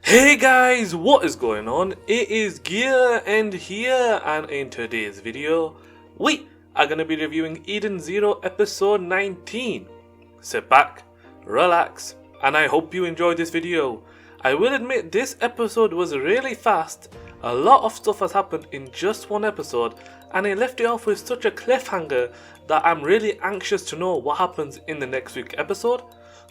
Hey guys, what is going on? It is Gear and here, and in today's video, we are going to be reviewing Eden Zero episode 19. Sit back, relax, and I hope you enjoyed this video. I will admit this episode was really fast. A lot of stuff has happened in just one episode, and it left it off with such a cliffhanger that I'm really anxious to know what happens in the next week's episode.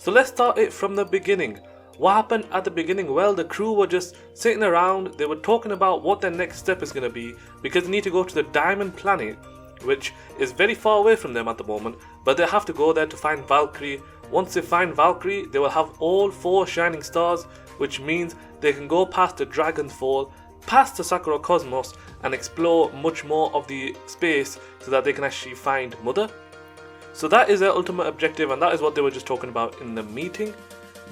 So let's start it from the beginning. What happened at the beginning? Well, the crew were just sitting around, they were talking about what their next step is going to be because they need to go to the Diamond Planet, which is very far away from them at the moment, but they have to go there to find Valkyrie. Once they find Valkyrie, they will have all 4 shining stars, which means they can go past the Dragon's Fall, past the Sakura Cosmos, and explore much more of the space so that they can actually find Mother. So that is their ultimate objective, and that is what they were just talking about in the meeting.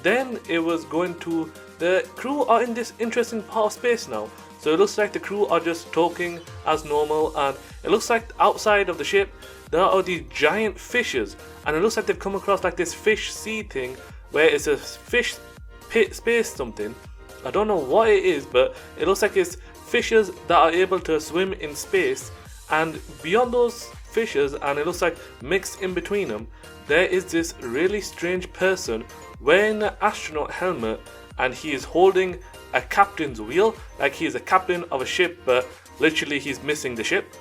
Then it was going to, the crew are in this interesting part of space now. So it looks like the crew are just talking as normal, and it looks like outside of the ship there are these giant fishes, and it looks like they've come across like this fish sea thing where it's a fish pit space something. I don't know what it is, but it looks like it's fishes that are able to swim in space, and beyond those fishes, and it looks like mixed in between them, there is this really strange person wearing an astronaut helmet, and he is holding a captain's wheel, like he is a captain of a ship, but literally he's missing the ship.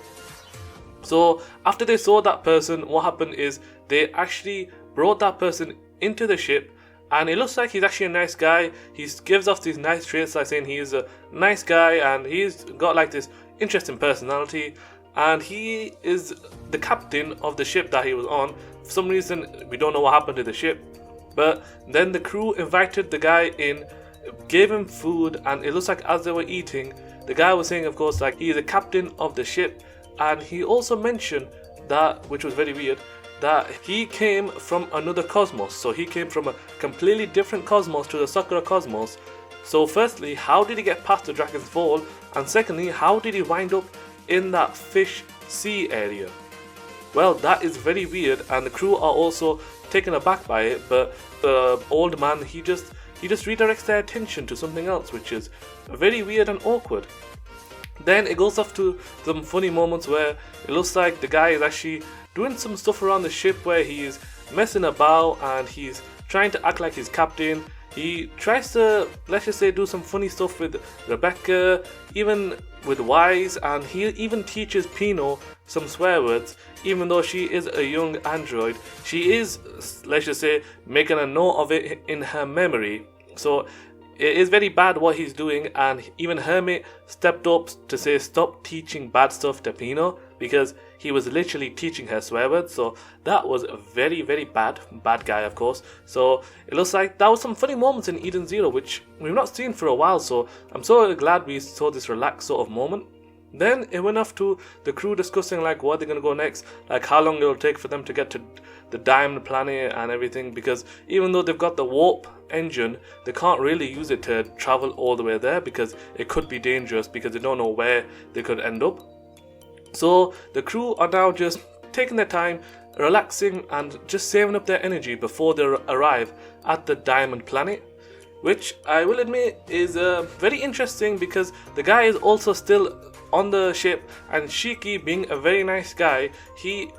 So after they saw that person, what happened is they actually brought that person into the ship, and it looks like he's actually a nice guy. He gives off these nice traits, like saying he's a nice guy and he's got like this interesting personality, and he is the captain of the ship that he was on. For some reason we don't know what happened to the ship, but then the crew invited the guy in, gave him food, and it looks like as they were eating, the guy was saying, of course, like he is a captain of the ship, and he also mentioned that, which was very weird, that he came from another cosmos. So he came from a completely different cosmos to the Sakura Cosmos. So firstly, how did he get past the Dragon's Fall, and secondly, how did he wind up in that fish sea area? Well, that is very weird, and the crew are also taken aback by it, but the old man, he just redirects their attention to something else, which is very weird and awkward. Then it goes off to some funny moments where it looks like the guy is actually doing some stuff around the ship where he is messing about and he's trying to act like he's captain. He tries to, let's just say, do some funny stuff with Rebecca, even with Wise, and he even teaches Pino some swear words, even though she is a young android. She is, let's just say, making a note of it in her memory. So it is very bad what he's doing, and even Hermit stepped up to say stop teaching bad stuff to Pino, because he was literally teaching her swear words. So that was a very, very bad guy, of course. So it looks like that was some funny moments in Eden Zero, which we've not seen for a while, so I'm so glad we saw this relaxed sort of moment. Then it went off to the crew discussing like what they're going to go next, like how long it will take for them to get to the Diamond Planet and everything, because even though they've got the warp engine, they can't really use it to travel all the way there because it could be dangerous, because they don't know where they could end up. So the crew are now just taking their time, relaxing, and just saving up their energy before they arrive at the Diamond Planet, which I will admit is very interesting because the guy is also still on the ship, and Shiki, being a very nice guy, he,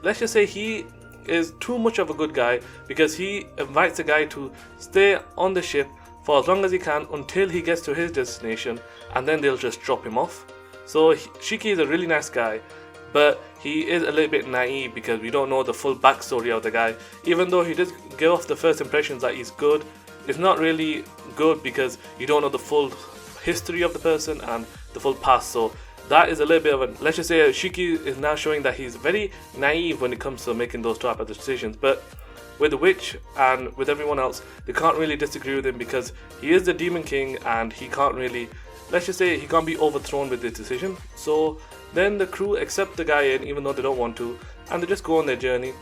let's just say, he is too much of a good guy because he invites the guy to stay on the ship for as long as he can until he gets to his destination, and then they'll just drop him off. So Shiki is a really nice guy, but he is a little bit naive because we don't know the full backstory of the guy. Even though he does give off the first impressions that he's good, it's not really good because you don't know the full history of the person and the full past. So that is a little bit of a, let's just say, Shiki is now showing that he's very naive when it comes to making those type of decisions. But with the witch and with everyone else, they can't really disagree with him because he is the Demon King, and he can't really, let's just say, he can't be overthrown with this decision. So then the crew accept the guy in, even though they don't want to, and they just go on their journey.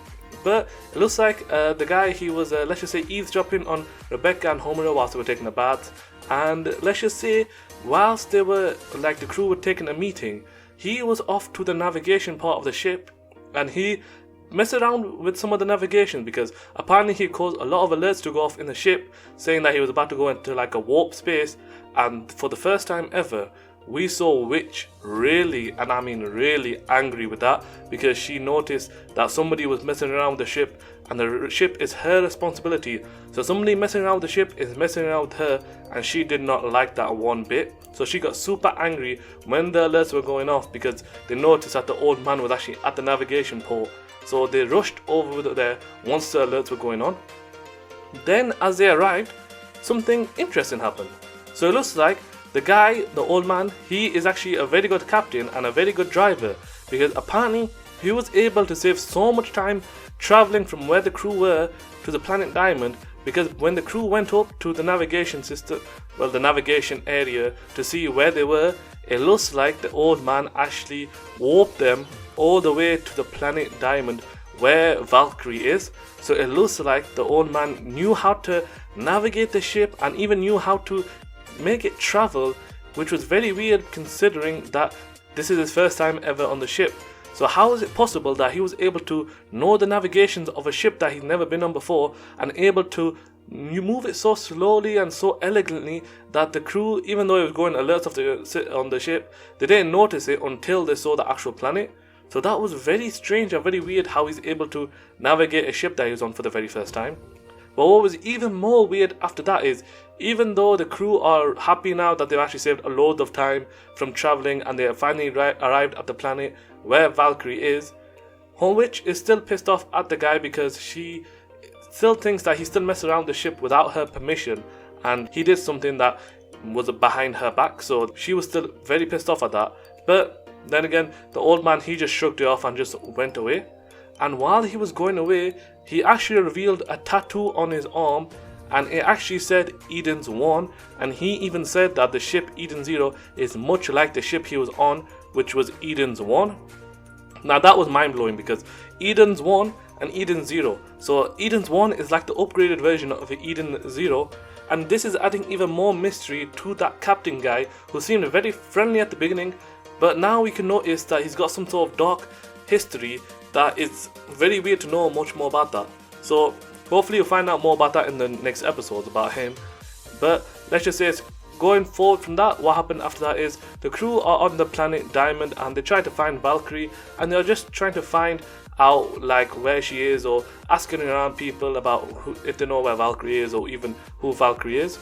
But it looks like the guy, he was, let's just say, eavesdropping on Rebecca and Homura whilst they were taking a bath. And let's just say, whilst they were, like, the crew were taking a meeting, he was off to the navigation part of the ship, and he mess around with some of the navigation, because apparently he caused a lot of alerts to go off in the ship saying that he was about to go into like a warp space. And for the first time ever, we saw Witch really, and I mean really, angry with that, because she noticed that somebody was messing around with the ship, and the ship is her responsibility. So somebody messing around with the ship is messing around with her, and she did not like that one bit. So she got super angry when the alerts were going off, because they noticed that the old man was actually at the navigation pole. So they rushed over there once the alerts were going on. Then as they arrived, something interesting happened. So it looks like the guy, the old man, he is actually a very good captain and a very good driver, because apparently he was able to save so much time traveling from where the crew were to the planet Diamond, because when the crew went up to the navigation system, well, the navigation area to see where they were, it looks like the old man actually warped them all the way to the planet Diamond where Valkyrie is. So it looks like the old man knew how to navigate the ship and even knew how to make it travel, which was very weird considering that this is his first time ever on the ship. So how is it possible that he was able to know the navigations of a ship that he's never been on before, and able to move it so slowly and so elegantly that the crew, even though it was going alerts on the ship, they didn't notice it until they saw the actual planet? So that was very strange and very weird how he's able to navigate a ship that he was on for the very first time. But what was even more weird after that is, even though the crew are happy now that they've actually saved a load of time from traveling and they have finally arrived at the planet where Valkyrie is, Witch is still pissed off at the guy because she still thinks that he still messed around the ship without her permission, and he did something that was behind her back. So she was still very pissed off at that. But then again, the old man, he just shrugged it off and just went away. And while he was going away, he actually revealed a tattoo on his arm, and it actually said Eden's 1, and he even said that the ship Eden 0 is much like the ship he was on, which was Eden's 1. Now that was mind-blowing, because Eden's 1 and Eden 0. So Eden's 1 is like the upgraded version of Eden 0, and this is adding even more mystery to that captain guy who seemed very friendly at the beginning, but now we can notice that he's got some sort of dark history that is very weird to know much more about that. So hopefully you'll find out more about that in the next episodes about him. But let's just say it's going forward from that, what happened after that is the crew are on the planet Diamond and they try to find Valkyrie, and they're just trying to find out like where she is, or asking around people about if they know where Valkyrie is or even who Valkyrie is.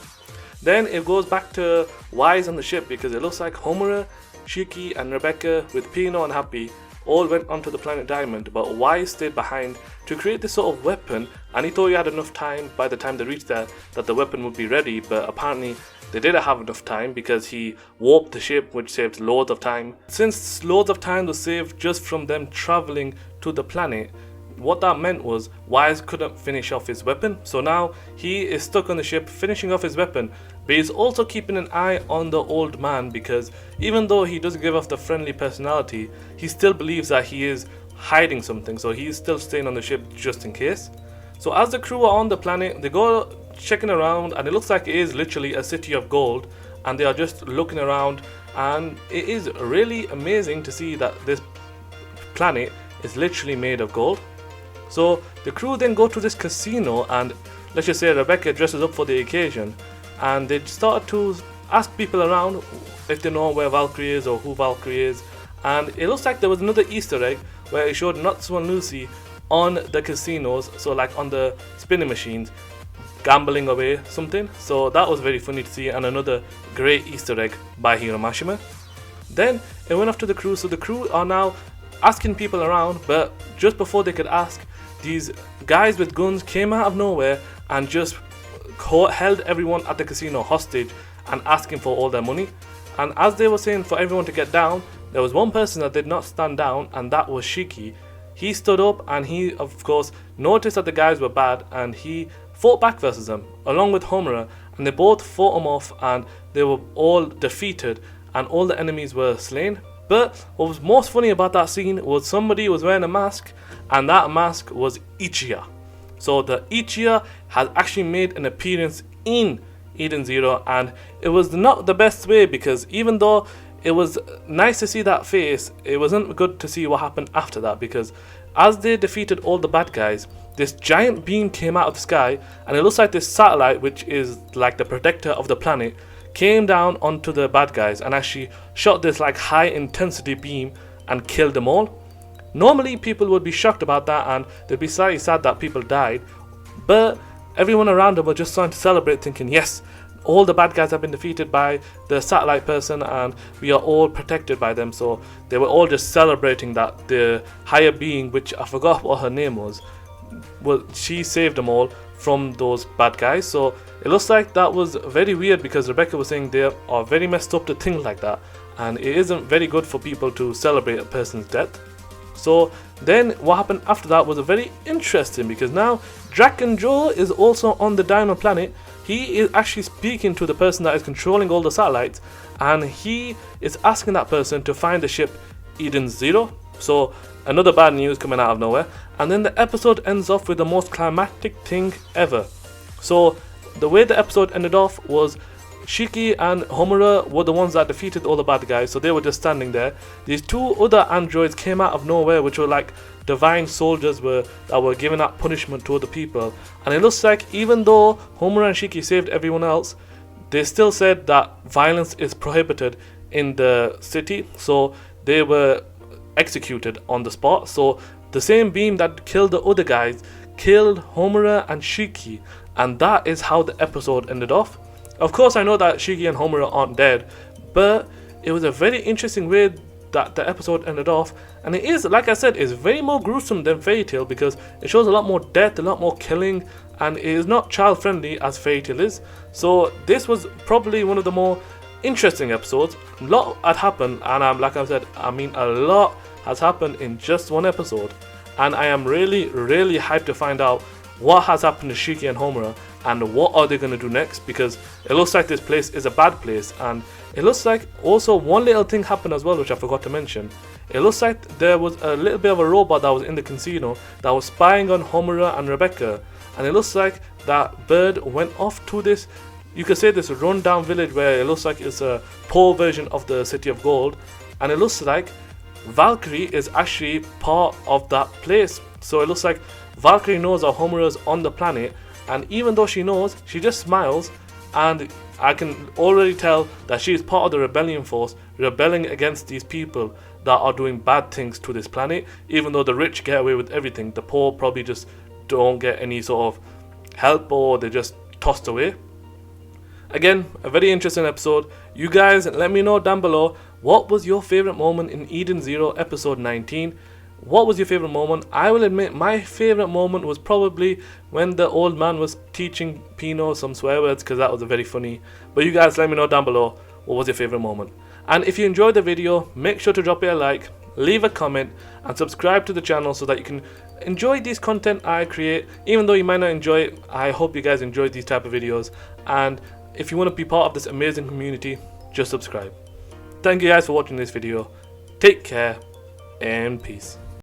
Then it goes back to Wise on the ship, because it looks like Homura, Shiki and Rebecca with Pino and Happy all went onto the planet Diamond, but Wise stayed behind to create this sort of weapon, and he thought he had enough time by the time they reached there that the weapon would be ready, but apparently they didn't have enough time because he warped the ship, which saved loads of time. Since loads of time was saved just from them traveling to the planet, what that meant was Wise couldn't finish off his weapon, so now he is stuck on the ship finishing off his weapon. But he's also keeping an eye on the old man, because even though he doesn't give off the friendly personality, he still believes that he is hiding something, so he's still staying on the ship just in case. So as the crew are on the planet, they go checking around, and it looks like it is literally a city of gold, and they are just looking around, and it is really amazing to see that this planet is literally made of gold. So the crew then go to this casino, and let's just say Rebecca dresses up for the occasion, and they start to ask people around if they know where Valkyrie is or who Valkyrie is. And it looks like there was another Easter egg where it showed Natsu and Lucy on the casinos, so like on the spinning machines, gambling away something. So that was very funny to see, and another great Easter egg by Hiro Mashima. Then it went off to the crew, so the crew are now asking people around, but just before they could ask, these guys with guns came out of nowhere and just held everyone at the casino hostage and asking for all their money. And as they were saying for everyone to get down, there was one person that did not stand down, and that was Shiki. He stood up, and he of course noticed that the guys were bad, and he fought back versus them along with Homura, and they both fought them off, and they were all defeated and all the enemies were slain. But what was most funny about that scene was somebody was wearing a mask, and that mask was Ichiya. So the Ichiya has actually made an appearance in Eden 0, and it was not the best way, because even though it was nice to see that face, it wasn't good to see what happened after that, because as they defeated all the bad guys, this giant beam came out of the sky, and it looks like this satellite, which is like the protector of the planet, came down onto the bad guys and actually shot this like high intensity beam and killed them all. Normally people would be shocked about that and they'd be slightly sad that people died, but everyone around them were just starting to celebrate, thinking, yes, all the bad guys have been defeated by the satellite person and we are all protected by them. So they were all just celebrating that the higher being, which I forgot what her name was, well, she saved them all from those bad guys. So it looks like that was very weird, because Rebecca was saying they are very messed up to think like that, and it isn't very good for people to celebrate a person's death. So then what happened after that was very interesting, because now Draken Joe is also on the Diamond Planet. He is actually speaking to the person that is controlling all the satellites, and he is asking that person to find the ship Eden Zero. So another bad news coming out of nowhere. And then the episode ends off with the most climactic thing ever. So the way the episode ended off was Shiki and Homura were the ones that defeated all the bad guys, so they were just standing there. These two other androids came out of nowhere, which were like divine soldiers that were giving out punishment to other people. And it looks like even though Homura and Shiki saved everyone else, they still said that violence is prohibited in the city, so they were executed on the spot. So the same beam that killed the other guys killed Homura and Shiki, and that is how the episode ended off. Of course, I know that Shiki and Homura aren't dead, but it was a very interesting way that the episode ended off, and it is, like I said, is very more gruesome than Fairy Tail, because it shows a lot more death, a lot more killing, and it is not child friendly as Fairy Tail is. So this was probably one of the more interesting episodes. A lot had happened, and like I said, I mean a lot has happened in just one episode, and I am really hyped to find out what has happened to Shiki and Homura and what are they going to do next, because it looks like this place is a bad place. And it looks like also one little thing happened as well, which I forgot to mention. It looks like there was a little bit of a robot that was in the casino that was spying on Homura and Rebecca, and it looks like that bird went off to this, you could say, this rundown village where it looks like it's a poor version of the City of Gold, and it looks like Valkyrie is actually part of that place. So it looks like Valkyrie knows that Homura is on the planet, and even though she knows, she just smiles, and I can already tell that she is part of the rebellion force, rebelling against these people that are doing bad things to this planet. Even though the rich get away with everything, the poor probably just don't get any sort of help, or they're just tossed away. Again, a very interesting episode. You guys let me know down below, what was your favorite moment in Eden Zero episode 19? What was your favorite moment? I will admit my favorite moment was probably when the old man was teaching Pino some swear words, because that was very funny. But you guys let me know down below, what was your favorite moment? And if you enjoyed the video, make sure to drop it a like, leave a comment, and subscribe to the channel so that you can enjoy these content I create. Even though you might not enjoy it, I hope you guys enjoy these type of videos. And if you want to be part of this amazing community, just subscribe. Thank you guys for watching this video. Take care and peace.